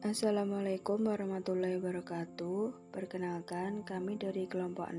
Assalamualaikum warahmatullahi wabarakatuh. Perkenalkan, kami dari kelompok 6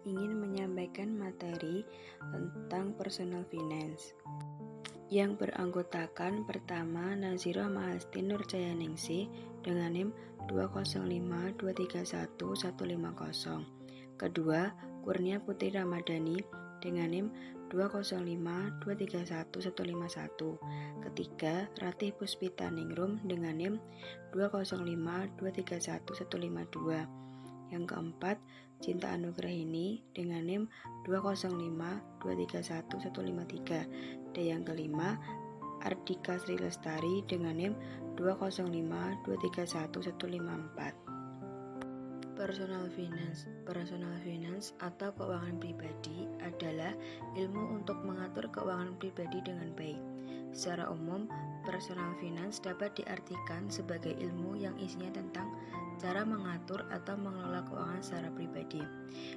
ingin menyampaikan materi tentang personal finance yang beranggotakan pertama Nazirah Mahasti Nurjayaningsih dengan NIM 205231150. Kedua, Kurnia Putri Ramadhani dengan NIM 205231151. Ketiga, Ratih Puspita Ningrum dengan NIM 205231152. Yang keempat, Cinta Anugrahini dengan NIM 205231153. Dan yang kelima, Ardika Sri Lestari dengan NIM 205231154. Personal finance atau keuangan pribadi adalah ilmu untuk mengatur keuangan pribadi dengan baik. Secara umum, personal finance dapat diartikan sebagai ilmu yang isinya tentang cara mengatur atau mengelola keuangan secara pribadi.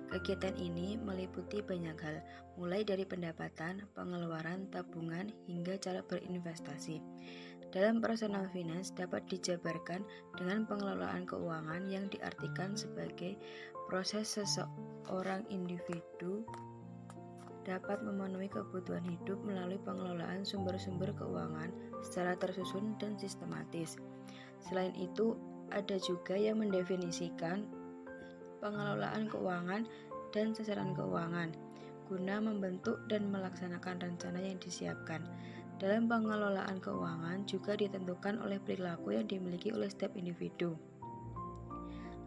Kegiatan ini meliputi banyak hal, mulai dari pendapatan, pengeluaran, tabungan, hingga cara berinvestasi. Dalam personal finance dapat dijabarkan dengan pengelolaan keuangan yang diartikan sebagai proses seseorang individu dapat memenuhi kebutuhan hidup melalui pengelolaan sumber-sumber keuangan secara tersusun dan sistematis. Selain itu, ada juga yang mendefinisikan pengelolaan keuangan dan sasaran keuangan guna membentuk dan melaksanakan rencana yang disiapkan. Dalam pengelolaan keuangan juga ditentukan oleh perilaku yang dimiliki oleh setiap individu.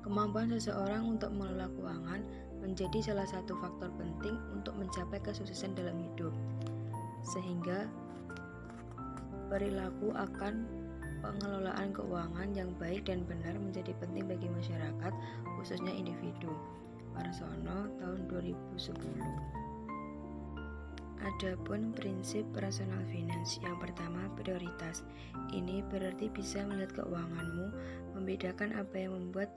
Kemampuan seseorang untuk mengelola keuangan menjadi salah satu faktor penting untuk mencapai kesuksesan dalam hidup. Sehingga perilaku akan pengelolaan keuangan yang baik dan benar menjadi penting bagi masyarakat, khususnya individu. Warsono tahun 2010. Adapun prinsip personal finance, yang pertama prioritas. Ini berarti bisa melihat keuanganmu, membedakan apa yang membuat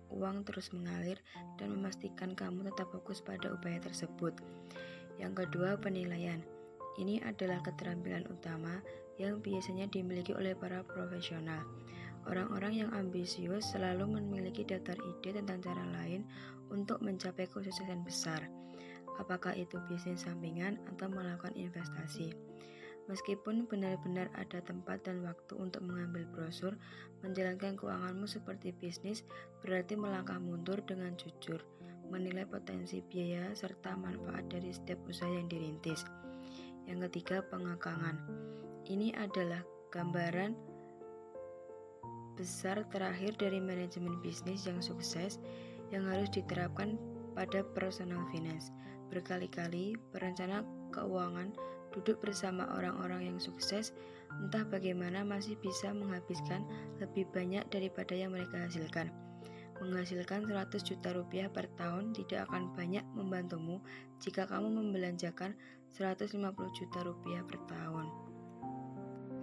uang terus mengalir, dan memastikan kamu tetap fokus pada upaya tersebut. Yang kedua, penilaian. Ini adalah keterampilan utama yang biasanya dimiliki oleh para profesional. Orang-orang yang ambisius selalu memiliki daftar ide tentang cara lain untuk mencapai kesuksesan besar. Apakah itu bisnis sampingan atau melakukan investasi. Meskipun benar-benar ada tempat dan waktu untuk mengambil brosur, menjalankan keuanganmu seperti bisnis berarti melangkah mundur dengan jujur, menilai potensi biaya serta manfaat dari setiap usaha yang dirintis. Yang ketiga, pengakangan. Ini adalah gambaran besar terakhir dari manajemen bisnis yang sukses yang harus diterapkan pada personal finance. Berkali-kali perencana keuangan duduk bersama orang-orang yang sukses, entah bagaimana masih bisa menghabiskan lebih banyak daripada yang mereka hasilkan. Menghasilkan 100 juta rupiah per tahun tidak akan banyak membantumu jika kamu membelanjakan 150 juta rupiah per tahun.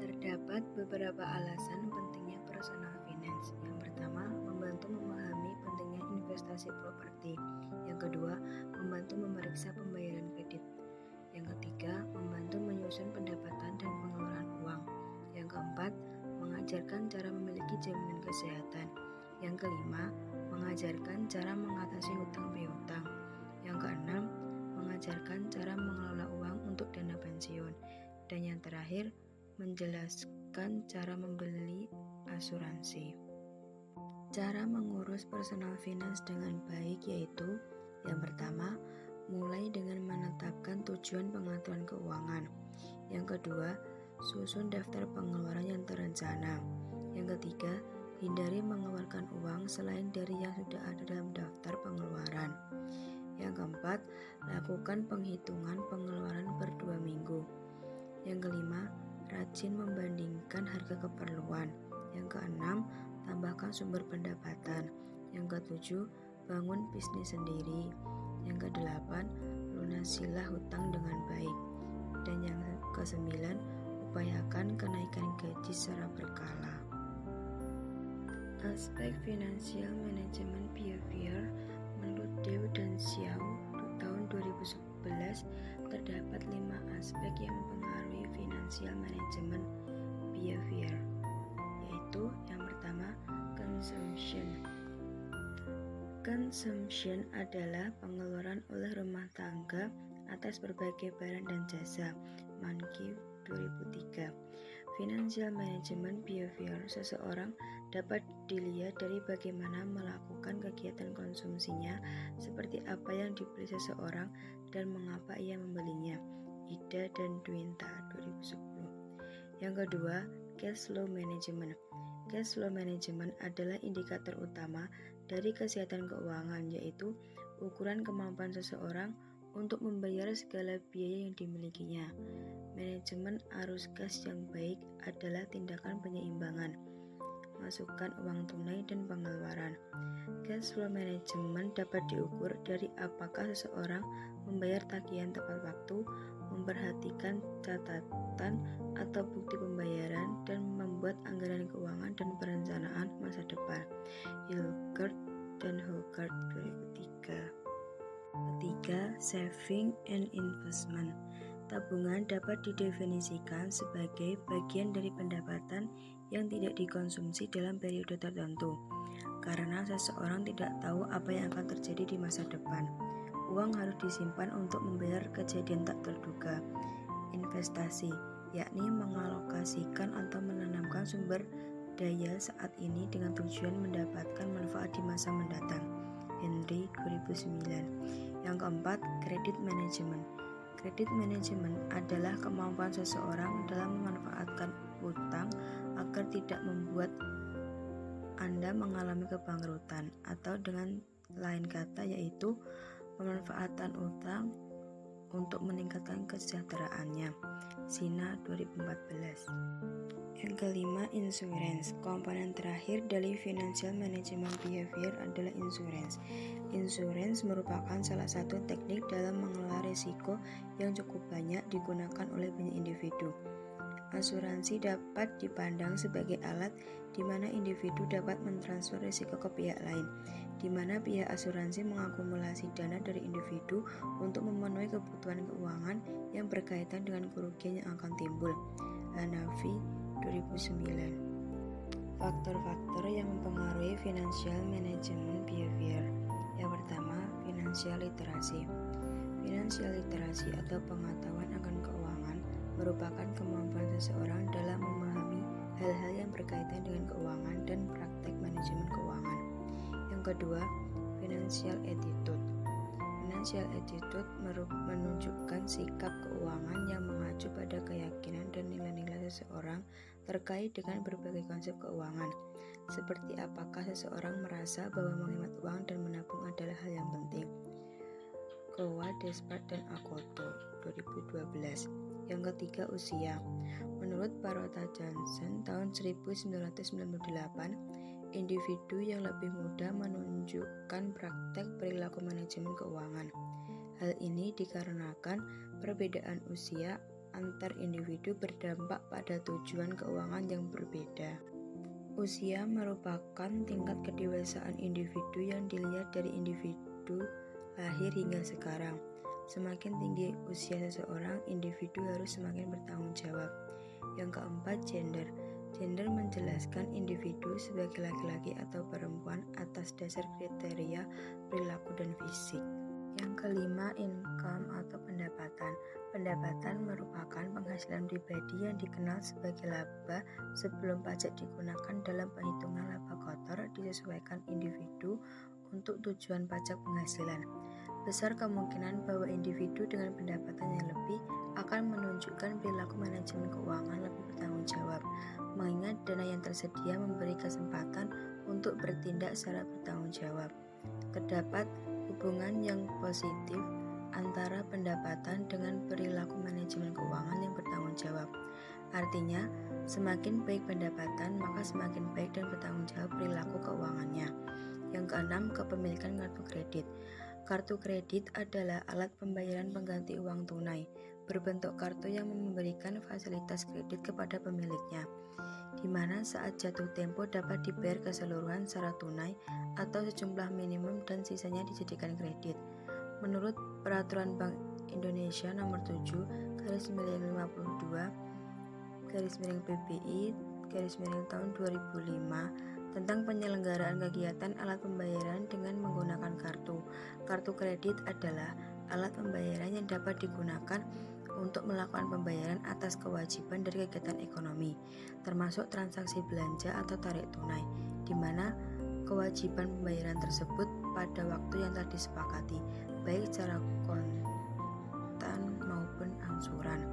Terdapat beberapa alasan pentingnya personal finance. Yang pertama, membantu memahami pentingnya investasi properti. Yang kedua, membantu memeriksa pembayaran kredit. Yang ketiga, membantu menyusun pendapatan dan pengeluaran uang. Yang keempat, mengajarkan cara memiliki jaminan kesehatan. Yang kelima, mengajarkan cara mengatasi hutang piutang. Yang keenam, mengajarkan cara mengelola uang untuk dana pensiun. Dan yang terakhir, menjelaskan cara membeli asuransi. Cara mengurus personal finance dengan baik yaitu: yang pertama, mulai dengan menetapkan tujuan pengaturan keuangan. Yang kedua, susun daftar pengeluaran yang terencana. Yang ketiga, hindari mengeluarkan uang selain dari yang sudah ada dalam daftar pengeluaran. Yang keempat, lakukan penghitungan pengeluaran per 2 minggu. Yang kelima, rajin membandingkan harga keperluan. Yang keenam, tambahkan sumber pendapatan. Yang ketujuh, bangun bisnis sendiri. Yang kedelapan, lunasilah hutang dengan baik. Dan yang kesembilan, upayakan kenaikan gaji secara berkala. Aspek Financial Management Behavior menurut Dew dan Xiao tahun 2011 terdapat 5 aspek yang mempengaruhi financial management behavior, yaitu yang pertama, Consumption adalah pengeluaran oleh rumah tangga atas berbagai barang dan jasa. Mankey 2003. Financial management behavior seseorang dapat dilihat dari bagaimana melakukan kegiatan konsumsinya, seperti apa yang dibeli seseorang dan mengapa ia membelinya. Ida dan Dwinta 2010. Yang kedua, cash flow management. Cash flow management adalah indikator utama dari kesehatan keuangan, yaitu ukuran kemampuan seseorang untuk membayar segala biaya yang dimilikinya. Manajemen arus kas yang baik adalah tindakan penyeimbangan, masukkan uang tunai dan pengeluaran. Cash flow management dapat diukur dari apakah seseorang membayar tagihan tepat waktu, memperhatikan catatan atau bukti pembayaran, dan membuat anggaran keuangan dan perencanaan masa depan. Hilgert dan Hogarth 2003. Ketiga, saving and investment. Tabungan dapat didefinisikan sebagai bagian dari pendapatan yang tidak dikonsumsi dalam periode tertentu, karena seseorang tidak tahu apa yang akan terjadi di masa depan. Uang harus disimpan untuk membayar kejadian tak terduga. Investasi, yakni mengalokasikan atau menanamkan sumber daya saat ini dengan tujuan mendapatkan manfaat di masa mendatang. Henry 2009. Yang keempat, credit management. Credit management adalah kemampuan seseorang dalam memanfaatkan utang agar tidak membuat Anda mengalami kebangkrutan, atau dengan lain kata yaitu pemanfaatan utang untuk meningkatkan kesejahteraannya. Sina 2014. Yang kelima, insurance. Komponen terakhir dari financial management behavior adalah insurance. Insurance merupakan salah satu teknik dalam mengelola risiko yang cukup banyak digunakan oleh banyak individu. Asuransi dapat dipandang sebagai alat di mana individu dapat mentransfer risiko ke pihak lain, di mana pihak asuransi mengakumulasi dana dari individu untuk memenuhi kebutuhan keuangan yang berkaitan dengan kerugian yang akan timbul. Hanafi 2009. Faktor-faktor yang mempengaruhi financial management behavior. Yang pertama, financial literacy. Financial literacy atau pengetahuan akan keuangan merupakan kemampuan seseorang dalam memahami hal-hal yang berkaitan dengan keuangan dan praktek manajemen keuangan. Yang kedua, financial attitude. Financial attitude menunjukkan sikap keuangan yang mengacu pada keyakinan dan nilai-nilai seseorang terkait dengan berbagai konsep keuangan, seperti apakah seseorang merasa bahwa menghemat uang dan menabung adalah hal yang penting. Kowa, Despard, dan Akoto 2012. Yang ketiga, usia. Menurut Parota Johnson tahun 1998, individu yang lebih muda menunjukkan praktek perilaku manajemen keuangan. Hal ini dikarenakan perbedaan usia antar individu berdampak pada tujuan keuangan yang berbeda. Usia merupakan tingkat kedewasaan individu yang dilihat dari individu lahir hingga sekarang. Semakin tinggi usia seseorang, individu harus semakin bertanggung jawab. Yang keempat, gender. Gender menjelaskan individu sebagai laki-laki atau perempuan atas dasar kriteria perilaku dan fisik. Yang kelima, income atau pendapatan. Pendapatan merupakan penghasilan pribadi yang dikenal sebagai laba sebelum pajak digunakan dalam penghitungan laba kotor disesuaikan individu untuk tujuan pajak penghasilan. Besar kemungkinan bahwa individu dengan pendapatan yang lebih akan menunjukkan perilaku manajemen keuangan lebih bertanggung jawab, mengingat dana yang tersedia memberi kesempatan untuk bertindak secara bertanggung jawab. Terdapat hubungan yang positif antara pendapatan dengan perilaku manajemen keuangan yang bertanggung jawab. Artinya, semakin baik pendapatan, maka semakin baik dan bertanggung jawab perilaku keuangannya. Yang keenam, kepemilikan kartu kredit. Kartu kredit adalah alat pembayaran pengganti uang tunai, berbentuk kartu yang memberikan fasilitas kredit kepada pemiliknya, di mana saat jatuh tempo dapat dibayar keseluruhan secara tunai atau sejumlah minimum dan sisanya dijadikan kredit. Menurut Peraturan Bank Indonesia Nomor 7/52/PBI tahun 2005, tentang penyelenggaraan kegiatan alat pembayaran dengan menggunakan kartu. Kartu kredit adalah alat pembayaran yang dapat digunakan untuk melakukan pembayaran atas kewajiban dari kegiatan ekonomi, termasuk transaksi belanja atau tarik tunai, di mana kewajiban pembayaran tersebut pada waktu yang telah disepakati, baik secara kontan maupun angsuran.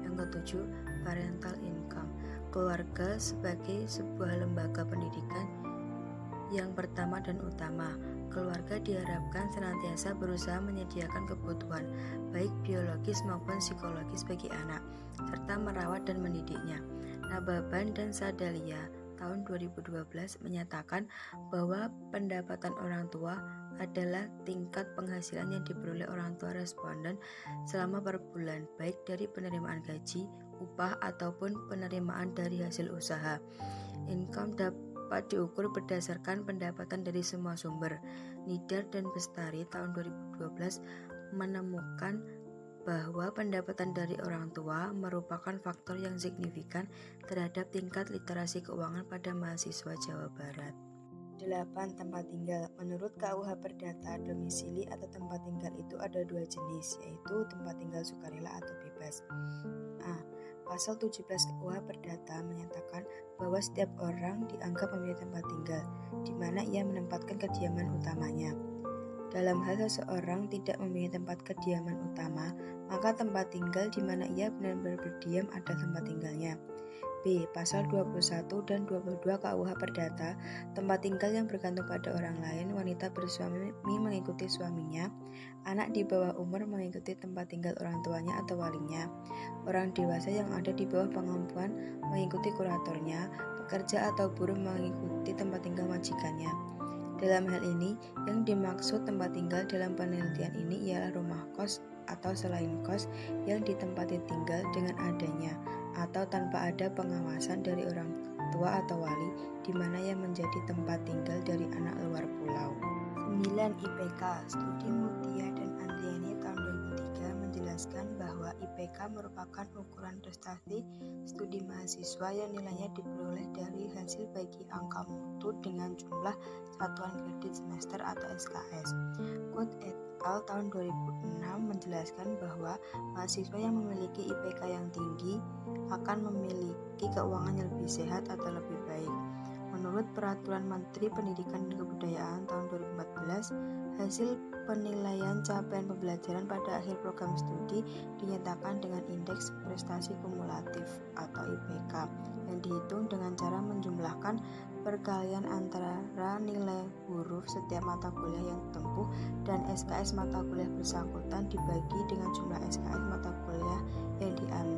Yang ketujuh, parental income. Keluarga sebagai sebuah lembaga pendidikan yang pertama dan utama. Keluarga diharapkan senantiasa berusaha menyediakan kebutuhan baik biologis maupun psikologis bagi anak, serta merawat dan mendidiknya. Nababan dan Sadalia tahun 2012 menyatakan bahwa pendapatan orang tua adalah tingkat penghasilan yang diperoleh orang tua responden selama per bulan, baik dari penerimaan gaji, upah, ataupun penerimaan dari hasil usaha. Income dapat diukur berdasarkan pendapatan dari semua sumber. Nidar dan Bestari tahun 2012 menemukan bahwa pendapatan dari orang tua merupakan faktor yang signifikan terhadap tingkat literasi keuangan pada mahasiswa Jawa Barat. 8. Tempat tinggal. Menurut KUH Perdata, domisili atau tempat tinggal itu ada dua jenis, yaitu tempat tinggal sukarela atau bebas. A. Pasal 17 KUH Perdata menyatakan bahwa setiap orang dianggap memiliki tempat tinggal, di mana ia menempatkan kediaman utamanya. Dalam hal seseorang tidak memiliki tempat kediaman utama, maka tempat tinggal di mana ia benar-benar berdiam adalah tempat tinggalnya. B. Pasal 21 dan 22 KUH Perdata, tempat tinggal yang bergantung pada orang lain, wanita bersuami mengikuti suaminya, anak di bawah umur mengikuti tempat tinggal orang tuanya atau walinya, orang dewasa yang ada di bawah pengampuan mengikuti kuratornya, pekerja atau buruh mengikuti tempat tinggal majikannya. Dalam hal ini, yang dimaksud tempat tinggal dalam penelitian ini ialah rumah kos atau selain kos yang ditempati tinggal dengan adanya atau tanpa ada pengawasan dari orang tua atau wali, di mana yang menjadi tempat tinggal dari anak luar pulau. 9. IPK. Studi Mutia dan Andriani tahun 2003 menjelaskan bahwa IPK merupakan ukuran prestasi studi mahasiswa yang nilainya diperoleh dari hasil bagi angka mutu dengan jumlah satuan kredit semester atau SKS. Kut et al. Tahun 2006 menjelaskan bahwa mahasiswa yang memiliki IPK yang tinggi akan memiliki keuangan yang lebih sehat atau lebih baik. Menurut Peraturan Menteri Pendidikan dan Kebudayaan tahun 2014, hasil penilaian capaian pembelajaran pada akhir program studi dinyatakan dengan indeks prestasi kumulatif atau IPK yang dihitung dengan cara menjumlahkan perkalian antara nilai huruf setiap mata kuliah yang ditempuh dan SKS mata kuliah bersangkutan dibagi dengan jumlah SKS mata kuliah yang diambil.